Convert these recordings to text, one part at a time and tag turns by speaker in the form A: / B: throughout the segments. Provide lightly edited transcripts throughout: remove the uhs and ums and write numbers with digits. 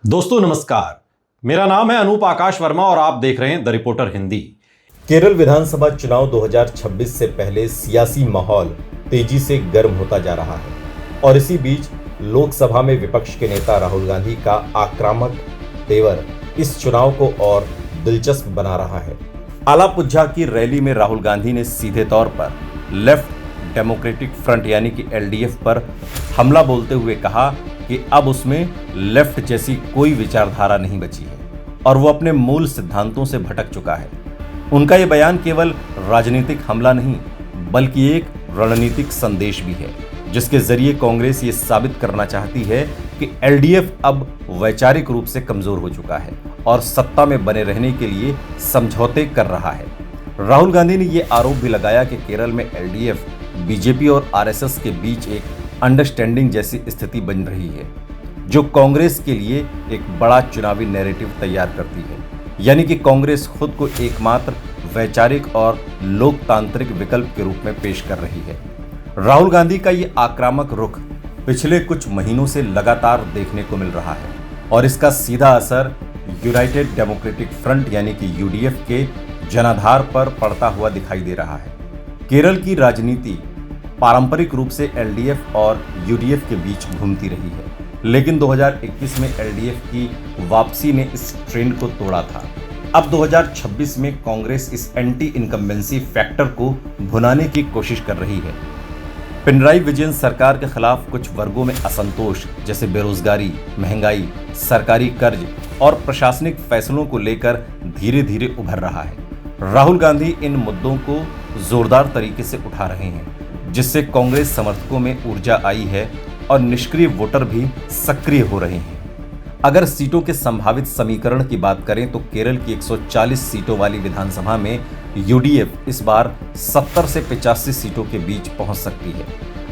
A: दोस्तों नमस्कार, मेरा नाम है अनूप आकाश वर्मा और आप देख रहे हैं द रिपोर्टर हिंदी।
B: केरल विधानसभा चुनाव 2026 से पहले सियासी माहौल तेजी से गर्म होता जा रहा है और इसी बीच लोकसभा में विपक्ष के नेता राहुल गांधी का आक्रामक तेवर इस चुनाव को और दिलचस्प बना रहा है। आलापुझा की रैली में राहुल गांधी ने सीधे तौर पर लेफ्ट डेमोक्रेटिक फ्रंट यानी कि एलडीएफ पर हमला बोलते हुए कहा कि अब उसमें लेफ्ट जैसी कोई विचारधारा नहीं बची है और वो अपने मूल सिद्धांतों से भटक चुका है। उनका ये बयान केवल राजनीतिक हमला नहीं बल्कि एक रणनीतिक संदेश भी है, जिसके जरिए कांग्रेस ये साबित करना चाहती है कि एलडीएफ अब वैचारिक रूप से कमजोर हो चुका है और सत्ता में बने रहने के लिए समझौते कर रहा है। राहुल गांधी ने ये आरोप भी लगाया कि केरल में एलडीएफ बीजेपी और आरएसएस के बीच एक अंडरस्टैंडिंग जैसी स्थिति बन रही है, जो कांग्रेस के लिए एक बड़ा चुनावी नैरेटिव तैयार करती है। यानी कि कांग्रेस खुद को एकमात्र वैचारिक और लोकतांत्रिक विकल्प के रूप में पेश कर रही है। राहुल गांधी का ये आक्रामक रुख पिछले कुछ महीनों से लगातार देखने को मिल रहा है और इसका सीधा असर यूनाइटेड डेमोक्रेटिक फ्रंट यानी कि यूडीएफ के जनाधार पर पड़ता हुआ दिखाई दे रहा है। केरल की राजनीति पारंपरिक रूप से एलडीएफ और यूडीएफ के बीच घूमती रही है, लेकिन 2021 में एलडीएफ की वापसी ने इस ट्रेंड को तोड़ा था। अब 2026 में कांग्रेस इस एंटी इनकम्बेंसी फैक्टर को भुनाने की कोशिश कर रही है। पिनराई विजयन सरकार के खिलाफ कुछ वर्गों में असंतोष जैसे बेरोजगारी, महंगाई, सरकारी कर्ज और प्रशासनिक फैसलों को लेकर धीरे धीरे उभर रहा है। राहुल गांधी इन मुद्दों को जोरदार तरीके से उठा रहे हैं, जिससे कांग्रेस समर्थकों में ऊर्जा आई है और निष्क्रिय वोटर भी सक्रिय हो रहे हैं। अगर सीटों के संभावित समीकरण की बात करें तो केरल की 140 सीटों वाली विधानसभा में यूडीएफ इस बार 70 से 85 सीटों के बीच पहुंच सकती है।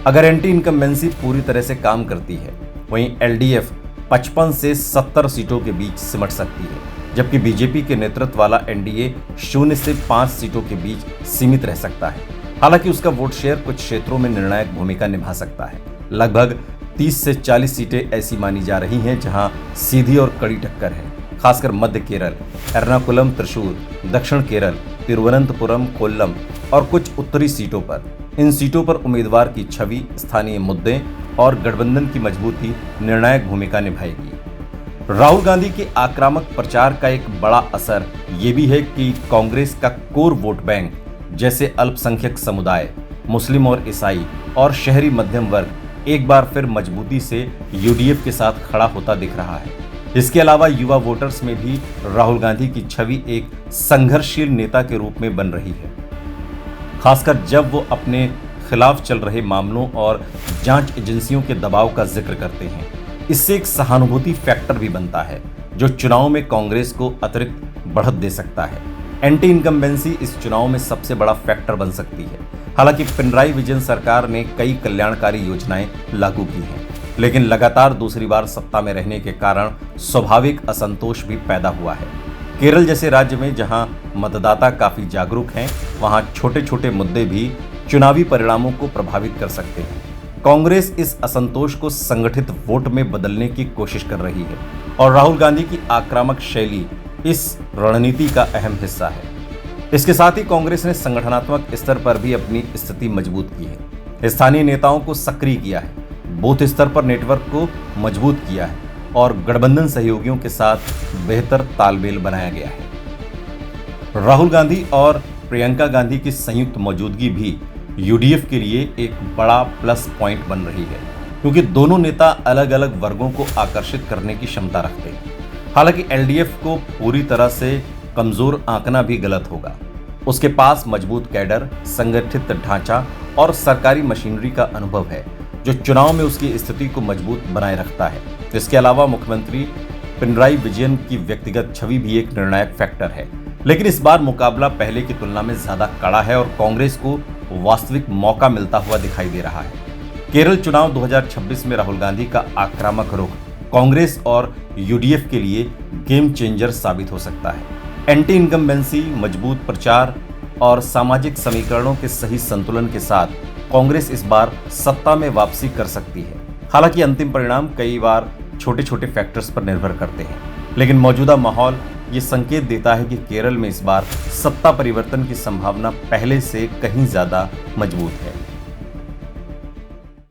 B: अगर एंटी इनकम्बेंसी पूरी तरह से काम करती है, वहीं एलडीएफ 55 से 70 सीटों के बीच सिमट सकती है, जबकि बीजेपी के नेतृत्व वाला एनडीए 0 से 5 सीटों के बीच सीमित रह सकता है। हालांकि उसका वोट शेयर कुछ क्षेत्रों में निर्णायक भूमिका निभा सकता है। लगभग 30 से 40 सीटें ऐसी मानी जा रही हैं जहां सीधी और कड़ी टक्कर है, खासकर मध्य केरल, एर्नाकुलम, त्रिशूर, दक्षिण केरल, तिरुवनंतपुरम, कोल्लम और कुछ उत्तरी सीटों पर। इन सीटों पर उम्मीदवार की छवि, स्थानीय मुद्दे और गठबंधन की मजबूती निर्णायक भूमिका निभाएगी। राहुल गांधी के आक्रामक प्रचार का एक बड़ा असर ये भी है कि कांग्रेस का कोर वोट बैंक जैसे अल्पसंख्यक समुदाय, मुस्लिम और ईसाई और शहरी मध्यम वर्ग एक बार फिर मजबूती से यूडीएफ के साथ खड़ा होता दिख रहा है। इसके अलावा युवा वोटर्स में भी राहुल गांधी की छवि एक संघर्षशील नेता के रूप में बन रही है, खासकर जब वो अपने खिलाफ चल रहे मामलों और जांच एजेंसियों के दबाव का जिक्र करते हैं। इससे एक सहानुभूति फैक्टर भी बनता है, जो चुनाव में कांग्रेस को अतिरिक्त बढ़त दे सकता है। एंटी इनकम्बेंसी इस चुनाव में सबसे बड़ा फैक्टर बन सकती है। हालांकि पिनराई विजयन सरकार ने कई कल्याणकारी योजनाएं लागू की हैं, लेकिन लगातार दूसरी बार सत्ता में रहने के कारण स्वाभाविक असंतोष भी पैदा हुआ है। केरल जैसे राज्य में जहां मतदाता काफी जागरूक हैं, वहां छोटे छोटे मुद्दे भी चुनावी परिणामों को प्रभावित कर सकते हैं। कांग्रेस इस असंतोष को संगठित वोट में बदलने की कोशिश कर रही है और राहुल गांधी की आक्रामक शैली इस रणनीति का अहम हिस्सा है। इसके साथ ही कांग्रेस ने संगठनात्मक स्तर पर भी अपनी स्थिति मजबूत की है, स्थानीय नेताओं को सक्रिय किया है, बूथ स्तर पर नेटवर्क को मजबूत किया है और गठबंधन सहयोगियों के साथ बेहतर तालमेल बनाया गया है। राहुल गांधी और प्रियंका गांधी की संयुक्त मौजूदगी भी यूडीएफ के लिए एक बड़ा प्लस पॉइंट बन रही है, क्योंकि दोनों नेता अलग अलग वर्गों को आकर्षित करने की क्षमता रखते हैं। हालांकि एलडीएफ को पूरी तरह से कमजोर आंकना भी गलत होगा। उसके पास मजबूत कैडर, संगठित ढांचा और सरकारी मशीनरी का अनुभव है, जो चुनाव में उसकी स्थिति को मजबूत बनाए रखता है। इसके अलावा मुख्यमंत्री पिनराई विजयन की व्यक्तिगत छवि भी एक निर्णायक फैक्टर है, लेकिन इस बार मुकाबला पहले की तुलना में ज्यादा कड़ा है और कांग्रेस को वास्तविक मौका मिलता हुआ दिखाई दे रहा है। केरल चुनाव 2026 में राहुल गांधी का आक्रामक रुख कांग्रेस और यूडीएफ के लिए गेम चेंजर साबित हो सकता है। एंटी इनकम्बेंसी, मजबूत प्रचार और सामाजिक समीकरणों के सही संतुलन के साथ कांग्रेस इस बार सत्ता में वापसी कर सकती है। हालांकि अंतिम परिणाम कई बार
C: छोटे छोटे फैक्टर्स पर निर्भर करते हैं, लेकिन मौजूदा माहौल ये संकेत देता है कि केरल में इस बार सत्ता परिवर्तन की संभावना पहले से कहीं ज्यादा मजबूत है।